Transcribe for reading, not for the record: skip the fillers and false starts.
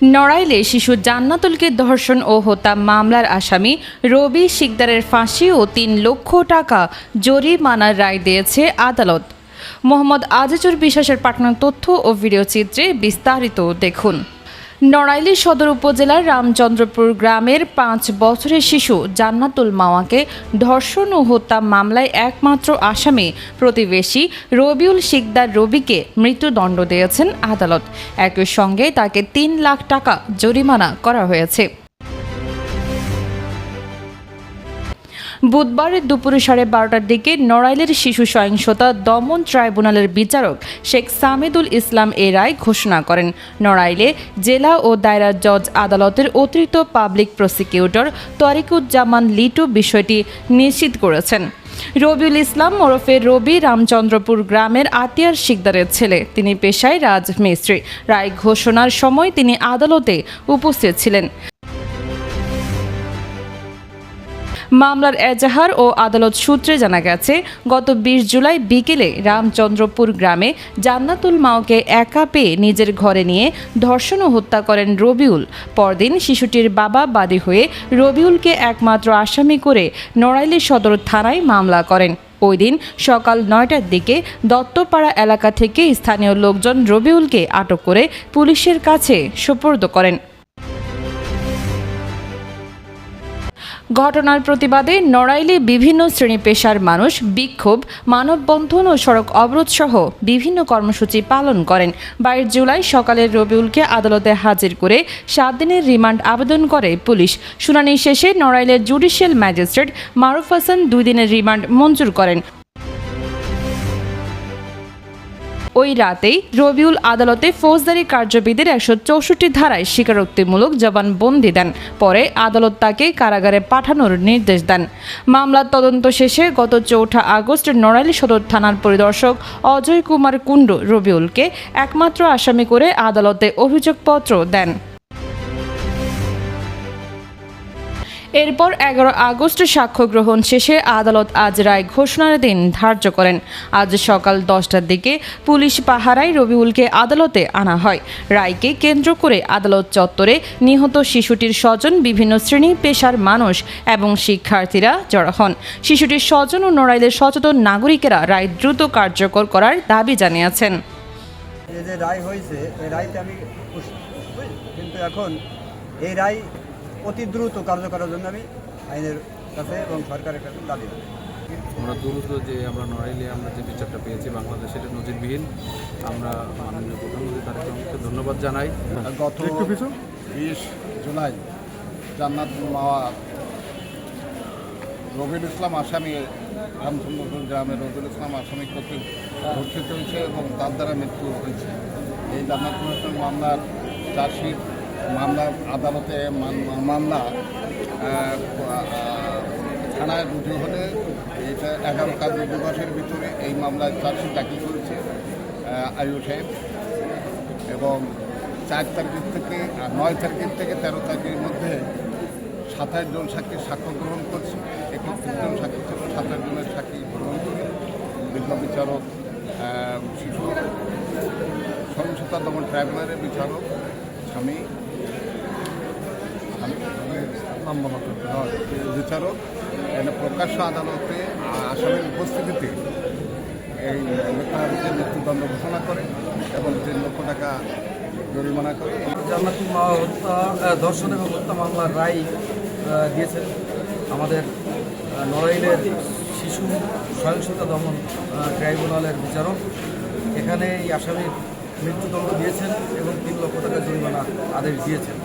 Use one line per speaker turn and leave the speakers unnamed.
নড়াইলে শিশু জান্নাতুলকে ধর্ষণ ও হত্যা মামলার আসামি রবি শিকদারের ফাঁসি ও ৩ লক্ষ টাকা জরিমানার রায় দিয়েছে আদালত। মোহাম্মদ আজিজুর বিশ্বাসের পাঠানো তথ্য ও ভিডিও চিত্রে বিস্তারিত দেখুন। নড়াইল সদর উপজেলার রামচন্দ্রপুর গ্রামের ৫ বছরের শিশু জান্নাতুল মাওয়াকে ধর্ষণ ও হত্যা মামলায় একমাত্র আসামি প্রতিবেশী রবিউল শিকদার রবিকে মৃত্যুদণ্ড দিয়েছেন আদালত। একই সঙ্গে তাকে ৩ লাখ টাকা জরিমানা করা হয়েছে। বুধবার দুপুরে 12:30টার দিকে নড়াইলের শিশু সহিংসতা দমন ট্রাইব্যুনালের বিচারক শেখ সামিদুল ইসলাম এ রায় ঘোষণা করেন। নড়াইলে জেলা ও দায়রা জজ আদালতের অতিরিক্ত পাবলিক প্রসিকিউটর তরিকুজ্জামান লিটু বিষয়টি নিশ্চিত করেছেন। রবিউল ইসলাম ওরফে রবি রামচন্দ্রপুর গ্রামের আতিয়ার শিকদারের ছেলে। তিনি পেশায় রাজমিস্ত্রি। রায় ঘোষণার সময় তিনি আদালতে উপস্থিত ছিলেন। মামলার এজাহার ও আদালত সূত্রে জানা গেছে, গত ২০ জুলাই বিকেলে রামচন্দ্রপুর গ্রামে জান্নাতুল মাওকে একা পেয়ে নিজের ঘরে নিয়ে ধর্ষণ ও হত্যা করেন রবিউল। পরদিন শিশুটির বাবা বাদী হয়ে রবিউলকে একমাত্র আসামি করে নড়াইল সদর থানায় মামলা করেন। ওই দিন সকাল ৯টার দিকে দত্তপাড়া এলাকা থেকে স্থানীয় লোকজন রবিউলকে আটক করে পুলিশের কাছে সোপর্দ করেন। ঘটনার প্রতিবাদে নড়াইলে বিভিন্ন শ্রেণী পেশার মানুষ বিক্ষোভ, মানববন্ধন ও সড়ক অবরোধ সহ বিভিন্ন কর্মসূচি পালন করেন। ২২ জুলাই সকালে রবিউলকে আদালতে হাজির করে ৭ দিনের রিমান্ড আবেদন করে পুলিশ। শুনানি শেষে নড়াইলের জুডিশিয়াল ম্যাজিস্ট্রেট মারুফ হাসান 2 দিনের রিমান্ড মঞ্জুর করেন। ওই রাতেই রবিউল আদালতে ফৌজদারি কার্যবিধির ১৬৪ ধারায় স্বীকারোক্তিমূলক জবানবন্দি দেন। পরে আদালত তাকে কারাগারে পাঠানোর নির্দেশ দেন। মামলার তদন্ত শেষে গত ৪ আগস্ট নড়াইল সদর থানার পরিদর্শক অজয় কুমার কুণ্ডু রবিউলকে একমাত্র আসামি করে আদালতে অভিযোগপত্র দেন। এরপর ১১ আগস্ট সাক্ষ্য গ্রহণ শেষে আদালত আজ রায় ঘোষণার দিন ধার্য করেন। আজ সকাল ১০টার দিকে পুলিশ পাহারায় রবিউলকে আদালতে আনা হয়। রায়কে কেন্দ্র করে আদালত চত্বরে নিহত শিশুটির স্বজন, বিভিন্ন শ্রেণী পেশার মানুষ এবং শিক্ষার্থীরা জড়ো হন। শিশুটির স্বজন ও নড়াইলের সচেতন নাগরিকেরা রায় দ্রুত কার্যকর করার দাবি জানিয়েছেন।
এই যে রায় হয়েছে, এই রায়তে আমি খুশি, কিন্তু এখন এই রায় অতি দ্রুত কার্যকরের জন্য আমি আইনের কাছে এবং সরকারের কাছে দাবি করি।
আমরা দ্রুত আমরা নড়াইলে আমরা যে বিচারটা পেয়েছি বাংলাদেশে এটা নজিরবিহীন। আমরা মাননীয় প্রধানমন্ত্রী তারেক রহমানকে ধন্যবাদ জানাই।
গত 20 জুলাই জান্নাতুল মাওয়া রবিউল ইসলাম আসামি, রামচন্দ্রপুর গ্রামের রবিউল ইসলাম আসামি কর্তৃক ধর্ষিত হয়েছে এবং তার দ্বারা মৃত্যু হয়েছে। এই জান্নাতুল ইসলাম মামলার চার্জশিট মামলা আদালতে মামলা থানায় রুজু হলে এটা 11 কার্য দিবসের ভিতরে এই মামলায় চার্জশিট দাখিল করেছে আইও সাহেব, এবং 4 তারিখ থেকে 9 তারিখ থেকে 13 তারিখের মধ্যে 27 জন সাক্ষীর সাক্ষ্য গ্রহণ করছে। 31 জন সাক্ষী ছিল, 27 জনের সাক্ষী গ্রহণ করে বিজ্ঞ বিচারক শিশু সহিংসতা দমন ট্রাইব্যুনালের বিচারক স্বামী বিচারক প্রকাশ্য আদালতে আসামির উপস্থিতিতে এই মৃত্যুদণ্ড ঘোষণা করে এবং 3 লক্ষ টাকা জরিমানা করে।
জান্নাতুল মাওয়া হত্যা, ধর্ষণ এবং হত্যা মামলার রায় দিয়েছেন আমাদের নড়াইলের শিশু সহিংসতা দমন ট্রাইব্যুনালের বিচারক। এখানে এই আসামির মৃত্যুদণ্ড দিয়েছেন এবং 3 লক্ষ টাকা জরিমানা আদেশ দিয়েছেন।